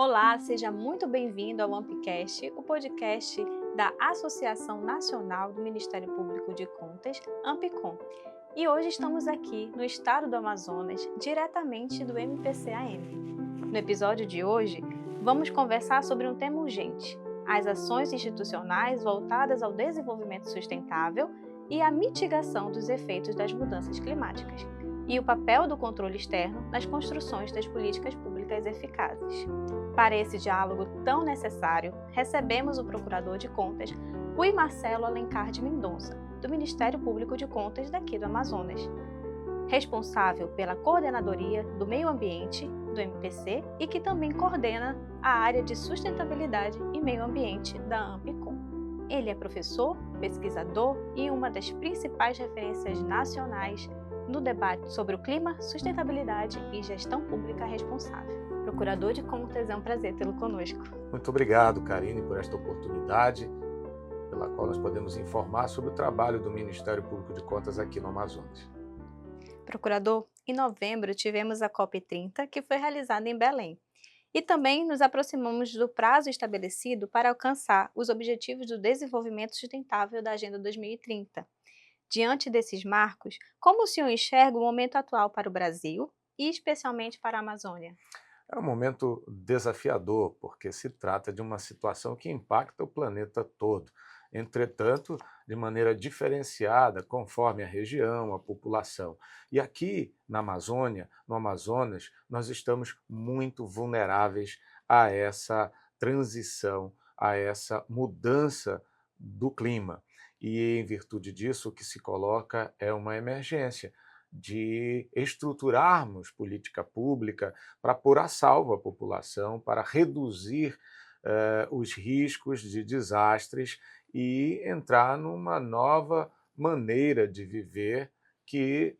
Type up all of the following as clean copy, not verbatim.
Olá, seja muito bem-vindo ao Ampicast, o podcast da Associação Nacional do Ministério Público de Contas, Ampicom. E hoje estamos aqui no estado do Amazonas, diretamente do MPCAM. No episódio de hoje, vamos conversar sobre um tema urgente: as ações institucionais voltadas ao desenvolvimento sustentável e à mitigação dos efeitos das mudanças climáticas, e o papel do controle externo nas construções das políticas públicas eficazes. Para esse diálogo tão necessário, recebemos o Procurador de Contas, Rui Marcelo Alencar de Mendonça, do Ministério Público de Contas daqui do Amazonas, responsável pela coordenadoria do meio ambiente do MPC e que também coordena a área de sustentabilidade e meio ambiente da Ampicom. Ele é professor, pesquisador e uma das principais referências nacionais no debate sobre o clima, sustentabilidade e gestão pública responsável. Procurador de Contas, é um prazer tê-lo conosco. Muito obrigado, Karine, por esta oportunidade pela qual nós podemos informar sobre o trabalho do Ministério Público de Contas aqui no Amazonas. Procurador, em novembro tivemos a COP30, que foi realizada em Belém. E também nos aproximamos do prazo estabelecido para alcançar os Objetivos do Desenvolvimento Sustentável da Agenda 2030. Diante desses marcos, como o senhor enxerga o momento atual para o Brasil e especialmente para a Amazônia? É um momento desafiador, porque se trata de uma situação que impacta o planeta todo. Entretanto, de maneira diferenciada, conforme a região, a população. E aqui na Amazônia, no Amazonas, nós estamos muito vulneráveis a essa transição, a essa mudança do clima. E, em virtude disso, o que se coloca é uma emergência de estruturarmos política pública para pôr a salvo a população, para reduzir os riscos de desastres e entrar numa nova maneira de viver que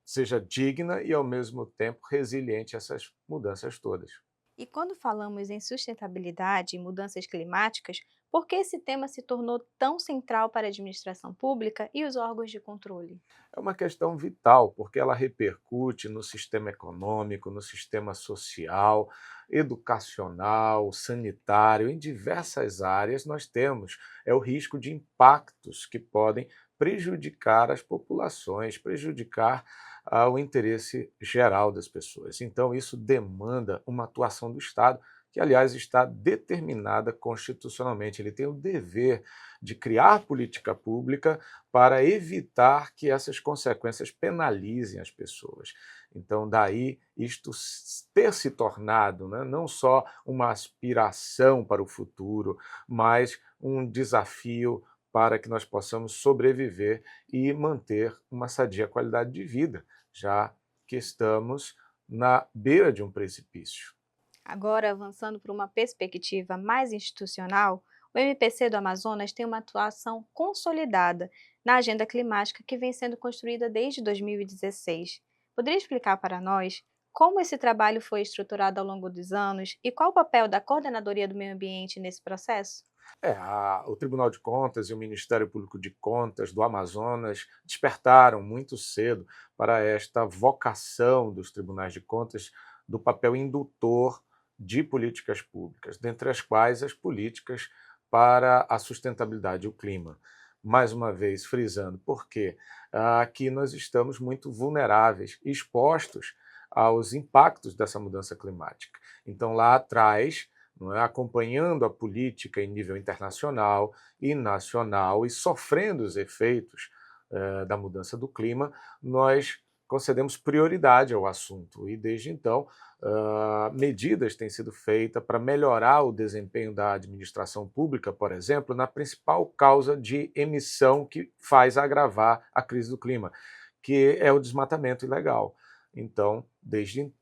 seja digna e, ao mesmo tempo, resiliente a essas mudanças todas. E quando falamos em sustentabilidade e mudanças climáticas, por que esse tema se tornou tão central para a administração pública e os órgãos de controle? É uma questão vital, porque ela repercute no sistema econômico, no sistema social, educacional, sanitário, em diversas áreas nós temos o risco de impactos que podem prejudicar as populações, prejudicar o interesse geral das pessoas. Então, isso demanda uma atuação do Estado, que, aliás, está determinada constitucionalmente. Ele tem o dever de criar política pública para evitar que essas consequências penalizem as pessoas. Então, daí isto ter se tornado, né, não só uma aspiração para o futuro, mas um desafio para que nós possamos sobreviver e manter uma sadia qualidade de vida, já que estamos na beira de um precipício. Agora, avançando para uma perspectiva mais institucional, o MPC do Amazonas tem uma atuação consolidada na agenda climática que vem sendo construída desde 2016. Poderia explicar para nós como esse trabalho foi estruturado ao longo dos anos e qual o papel da Coordenadoria do Meio Ambiente nesse processo? O Tribunal de Contas e o Ministério Público de Contas do Amazonas despertaram muito cedo para esta vocação dos tribunais de contas do papel indutor de políticas públicas, dentre as quais as políticas para a sustentabilidade e o clima. Mais uma vez, frisando, porque aqui nós estamos muito vulneráveis, expostos aos impactos dessa mudança climática. Então, lá atrás, não é, acompanhando a política em nível internacional e nacional e sofrendo os efeitos da mudança do clima, nós concedemos prioridade ao assunto e, desde então, medidas têm sido feitas para melhorar o desempenho da administração pública, por exemplo, na principal causa de emissão que faz agravar a crise do clima, que é o desmatamento ilegal. Então, desde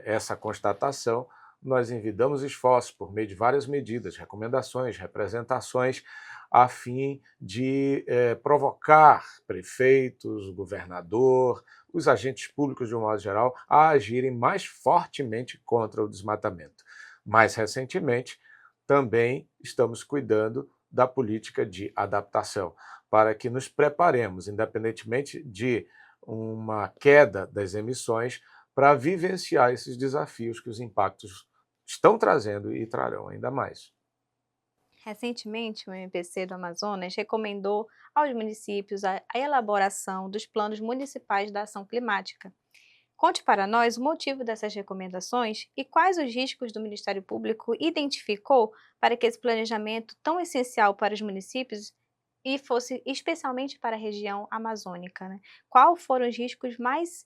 essa constatação, nós envidamos esforços por meio de várias medidas, recomendações, representações, a fim de provocar prefeitos, o governador, os agentes públicos de um modo geral, a agirem mais fortemente contra o desmatamento. Mais recentemente, também estamos cuidando da política de adaptação, para que nos preparemos, independentemente de uma queda das emissões, para vivenciar esses desafios que os impactos estão trazendo e trarão ainda mais. Recentemente, o MPC do Amazonas recomendou aos municípios a elaboração dos planos municipais da ação climática. Conte para nós o motivo dessas recomendações e quais os riscos do Ministério Público identificou para que esse planejamento tão essencial para os municípios e fosse especialmente para a região amazônica, né? Quais foram os riscos mais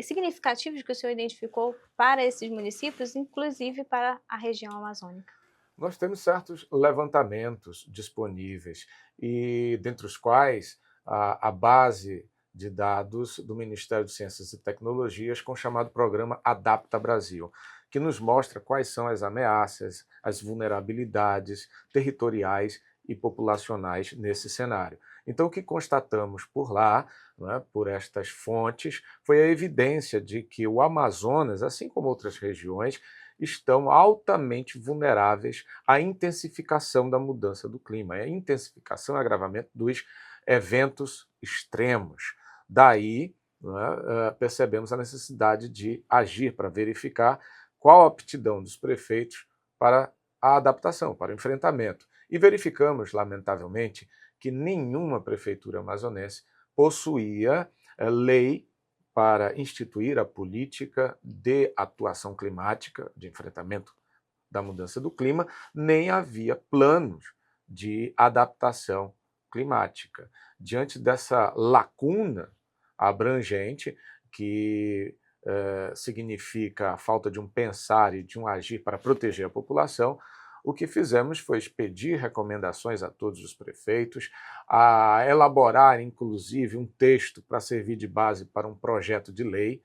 significativos que o senhor identificou para esses municípios, inclusive para a região amazônica? Nós temos certos levantamentos disponíveis, e dentre os quais a base de dados do Ministério de Ciências e Tecnologias, com o chamado programa Adapta Brasil, que nos mostra quais são as ameaças, as vulnerabilidades territoriais e populacionais nesse cenário. Então, o que constatamos por lá, né, por estas fontes, foi a evidência de que o Amazonas, assim como outras regiões, estão altamente vulneráveis à intensificação da mudança do clima, à intensificação e agravamento dos eventos extremos. Daí, né, percebemos a necessidade de agir para verificar qual a aptidão dos prefeitos para a adaptação, para o enfrentamento. E verificamos, lamentavelmente, que nenhuma prefeitura amazonense possuía lei para instituir a política de atuação climática, de enfrentamento da mudança do clima, nem havia planos de adaptação climática. Diante dessa lacuna abrangente, que significa a falta de um pensar e de um agir para proteger a população, o que fizemos foi expedir recomendações a todos os prefeitos, a elaborar, inclusive, um texto para servir de base para um projeto de lei,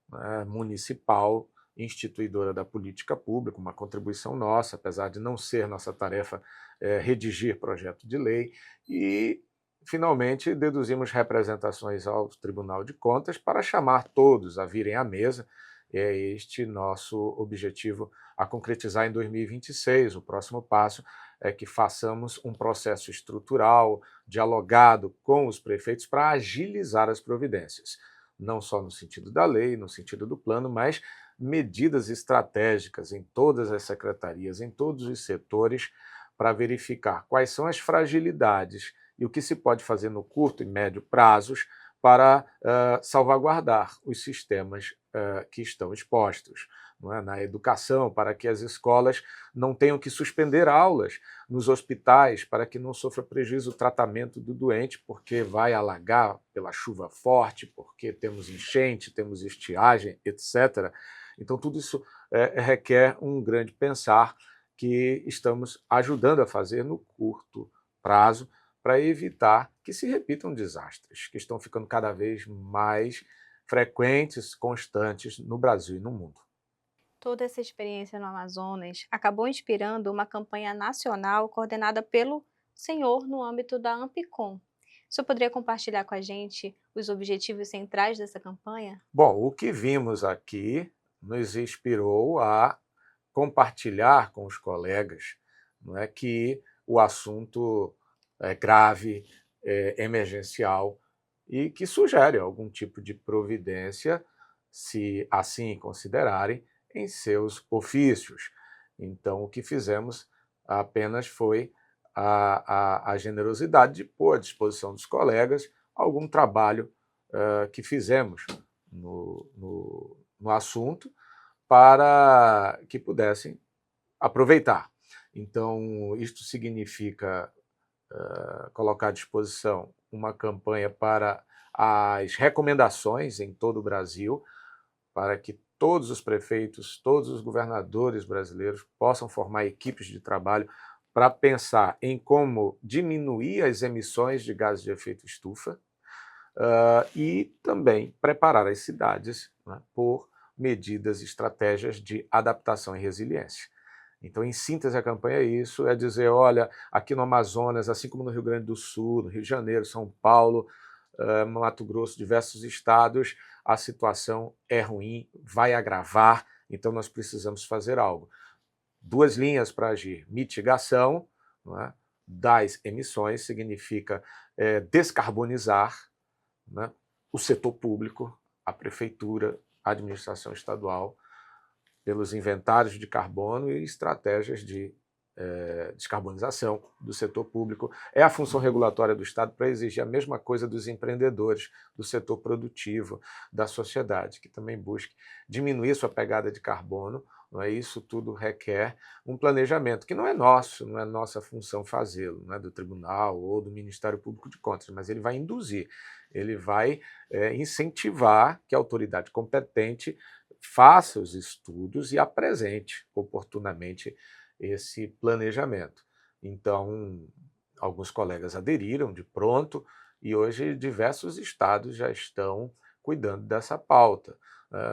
né, municipal, instituidora da política pública, uma contribuição nossa, apesar de não ser nossa tarefa redigir projeto de lei, e, finalmente, deduzimos representações ao Tribunal de Contas para chamar todos a virem à mesa. É este nosso objetivo a concretizar em 2026. O próximo passo é que façamos um processo estrutural, dialogado com os prefeitos, para agilizar as providências, não só no sentido da lei, no sentido do plano, mas medidas estratégicas em todas as secretarias, em todos os setores, para verificar quais são as fragilidades e o que se pode fazer no curto e médio prazos para salvaguardar os sistemas que estão expostos, não é? Na educação, para que as escolas não tenham que suspender aulas, nos hospitais, para que não sofra prejuízo o tratamento do doente, porque vai alagar pela chuva forte, porque temos enchente, temos estiagem, etc. Então, tudo isso requer um grande pensar que estamos ajudando a fazer no curto prazo, para evitar que se repitam desastres que estão ficando cada vez mais frequentes, constantes no Brasil e no mundo. Toda essa experiência no Amazonas acabou inspirando uma campanha nacional coordenada pelo senhor no âmbito da Ampicom. O senhor poderia compartilhar com a gente os objetivos centrais dessa campanha? Bom, o que vimos aqui nos inspirou a compartilhar com os colegas, não é, que o assunto é grave, é emergencial e que sugere algum tipo de providência, se assim considerarem, em seus ofícios. Então, o que fizemos apenas foi a generosidade de pôr à disposição dos colegas algum trabalho que fizemos no assunto, para que pudessem aproveitar. Então, isto significa colocar à disposição uma campanha para as recomendações em todo o Brasil, para que todos os prefeitos, todos os governadores brasileiros possam formar equipes de trabalho para pensar em como diminuir as emissões de gases de efeito estufa, e também preparar as cidades, né, por medidas e estratégias de adaptação e resiliência. Então, em síntese, a campanha é isso, é dizer, olha, aqui no Amazonas, assim como no Rio Grande do Sul, no Rio de Janeiro, São Paulo, Mato Grosso, diversos estados, a situação é ruim, vai agravar, então nós precisamos fazer algo. Duas linhas para agir: mitigação, não é, das emissões, significa descarbonizar, né, o setor público, a prefeitura, administração estadual pelos inventários de carbono e estratégias de descarbonização do setor público. É a função regulatória do Estado para exigir a mesma coisa dos empreendedores, do setor produtivo, da sociedade, que também busque diminuir sua pegada de carbono. Não é? Isso tudo requer um planejamento, que não é nosso, não é nossa função fazê-lo, não é do Tribunal ou do Ministério Público de Contas, mas ele vai induzir, ele vai incentivar que a autoridade competente faça os estudos e apresente oportunamente esse planejamento. Então, alguns colegas aderiram de pronto e hoje diversos estados já estão cuidando dessa pauta.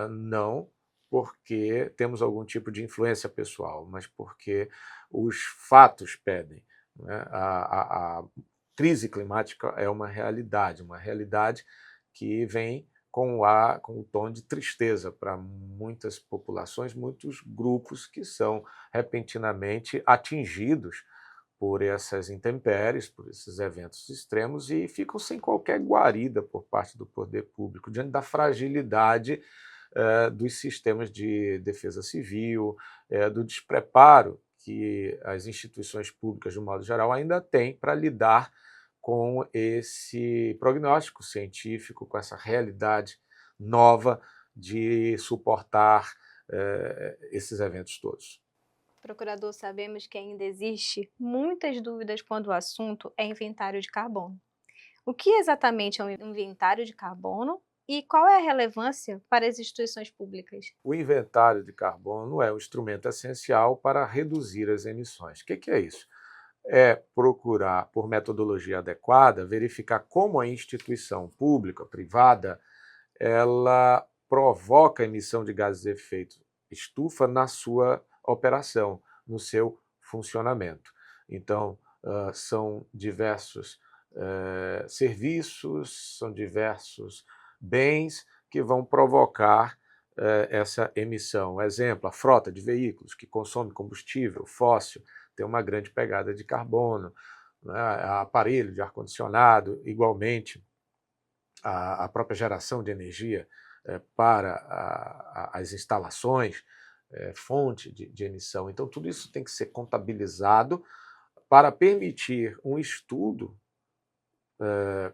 Não porque temos algum tipo de influência pessoal, mas porque os fatos pedem. Né? A crise climática é uma realidade que vem com o tom de tristeza para muitas populações, muitos grupos que são repentinamente atingidos por essas intempéries, por esses eventos extremos e ficam sem qualquer guarida por parte do poder público, diante da fragilidade dos sistemas de defesa civil, do despreparo que as instituições públicas, de um modo geral, ainda têm para lidar com esse prognóstico científico, com essa realidade nova de suportar esses eventos todos. Procurador, sabemos que ainda existe muitas dúvidas quando o assunto é inventário de carbono. O que exatamente é um inventário de carbono e qual é a relevância para as instituições públicas? O inventário de carbono é um instrumento essencial para reduzir as emissões. O que é isso? É procurar, por metodologia adequada, verificar como a instituição pública, privada, ela provoca a emissão de gases de efeito estufa na sua operação, no seu funcionamento. Então, são diversos serviços, são diversos bens que vão provocar essa emissão. Exemplo, a frota de veículos que consome combustível fóssil tem uma grande pegada de carbono, né? Aparelho de ar-condicionado, igualmente, a própria geração de energia para as instalações, fonte de emissão. Então, tudo isso tem que ser contabilizado para permitir um estudo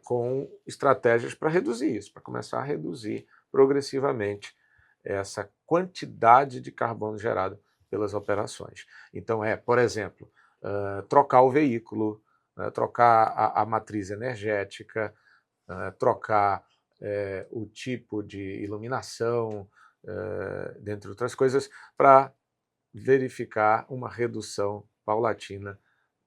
com estratégias para reduzir isso, para começar a reduzir progressivamente essa quantidade de carbono gerado pelas operações. Então, por exemplo, trocar o veículo, trocar a matriz energética, trocar o tipo de iluminação, dentre outras coisas, para verificar uma redução paulatina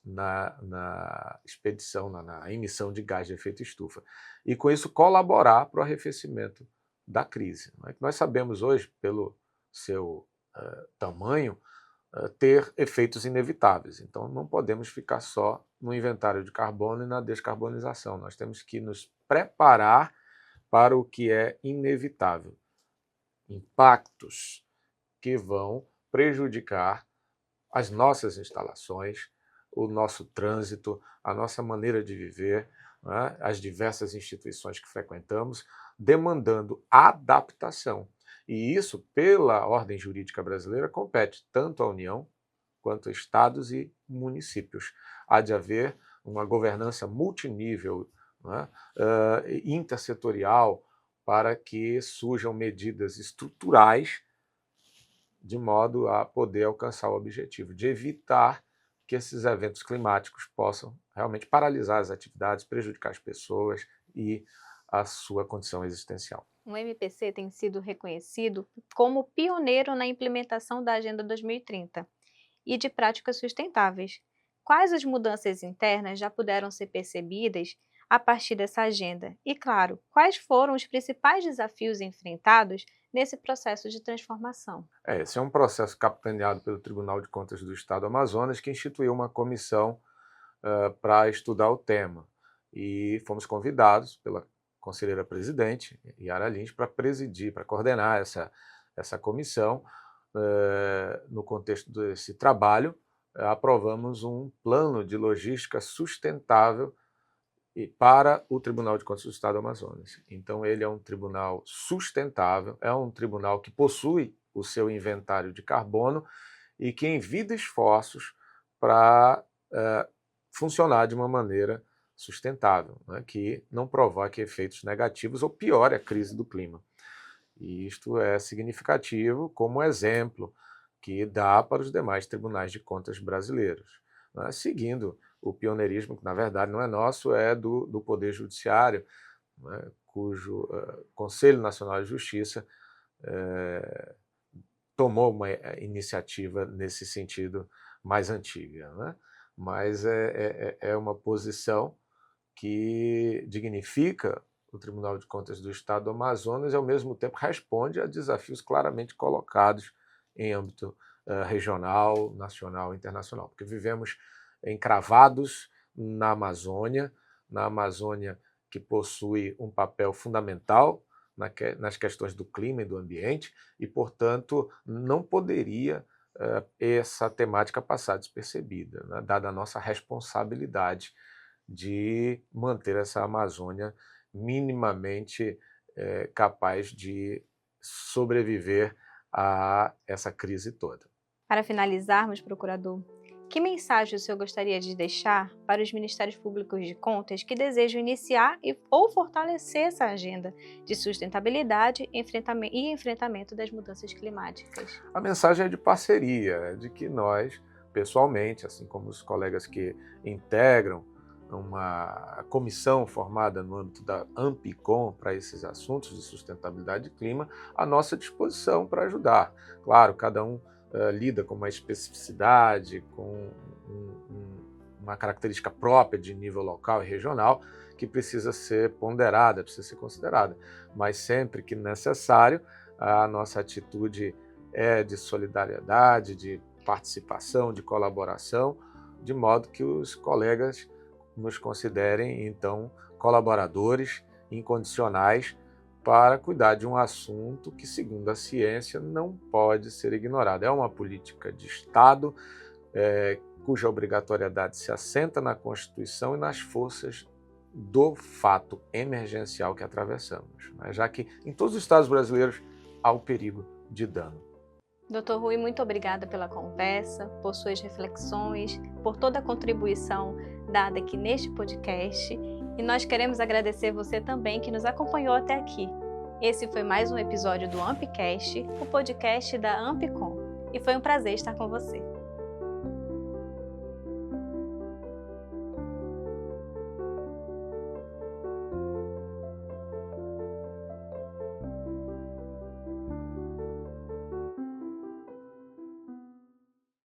na expedição, na emissão de gás de efeito estufa. E, com isso, colaborar para o arrefecimento da crise. Nós sabemos hoje, pelo seu tamanho, ter efeitos inevitáveis. Então, não podemos ficar só no inventário de carbono e na descarbonização. Nós temos que nos preparar para o que é inevitável. Impactos que vão prejudicar as nossas instalações, o nosso trânsito, a nossa maneira de viver, né, as diversas instituições que frequentamos, demandando adaptação. E isso, pela ordem jurídica brasileira, compete tanto à União quanto a estados e municípios. Há de haver uma governança multinível, né, intersetorial, para que surjam medidas estruturais de modo a poder alcançar o objetivo de evitar que esses eventos climáticos possam realmente paralisar as atividades, prejudicar as pessoas e a sua condição existencial. O MPC tem sido reconhecido como pioneiro na implementação da Agenda 2030 e de práticas sustentáveis. Quais as mudanças internas já puderam ser percebidas a partir dessa agenda? E, claro, quais foram os principais desafios enfrentados nesse processo de transformação? Esse é um processo capitaneado pelo Tribunal de Contas do Estado do Amazonas, que instituiu uma comissão para estudar o tema. E fomos convidados pela conselheira-presidente, Yara Lins, para presidir, para coordenar essa comissão. No contexto desse trabalho, aprovamos um plano de logística sustentável e para o Tribunal de Contas do Estado do Amazonas. Então, ele é um tribunal sustentável, é um tribunal que possui o seu inventário de carbono e que envida esforços para funcionar de uma maneira sustentável, né, que não provoque efeitos negativos ou piore a crise do clima. E isto é significativo como exemplo que dá para os demais tribunais de contas brasileiros, né, seguindo o pioneirismo, que na verdade não é nosso, é do Poder Judiciário, né, cujo Conselho Nacional de Justiça tomou uma iniciativa nesse sentido mais antiga, né? Mas é uma posição que dignifica o Tribunal de Contas do Estado do Amazonas e, ao mesmo tempo, responde a desafios claramente colocados em âmbito regional, nacional e internacional, porque vivemos encravados na Amazônia que possui um papel fundamental nas questões do clima e do ambiente e, portanto, não poderia essa temática passar despercebida, né, dada a nossa responsabilidade de manter essa Amazônia minimamente capaz de sobreviver a essa crise toda. Para finalizarmos, procurador, que mensagem o senhor gostaria de deixar para os Ministérios Públicos de Contas que desejam iniciar ou fortalecer essa agenda de sustentabilidade e enfrentamento das mudanças climáticas? A mensagem é de parceria, de que nós, pessoalmente, assim como os colegas que integram uma comissão formada no âmbito da AMPICOM para esses assuntos de sustentabilidade e clima, à nossa disposição para ajudar. Claro, cada um lida com uma especificidade, com uma característica própria de nível local e regional que precisa ser ponderada, precisa ser considerada. Mas sempre que necessário, a nossa atitude é de solidariedade, de participação, de colaboração, de modo que os colegas nos considerem, então, colaboradores incondicionais para cuidar de um assunto que, segundo a ciência, não pode ser ignorado. É uma política de Estado cuja obrigatoriedade se assenta na Constituição e nas forças do fato emergencial que atravessamos, né? Já que em todos os estados brasileiros há o perigo de dano. Dr. Rui, muito obrigada pela conversa, por suas reflexões, por toda a contribuição dada aqui neste podcast. E nós queremos agradecer você também que nos acompanhou até aqui. Esse foi mais um episódio do AMPcast, o podcast da AMPICOM. E foi um prazer estar com você.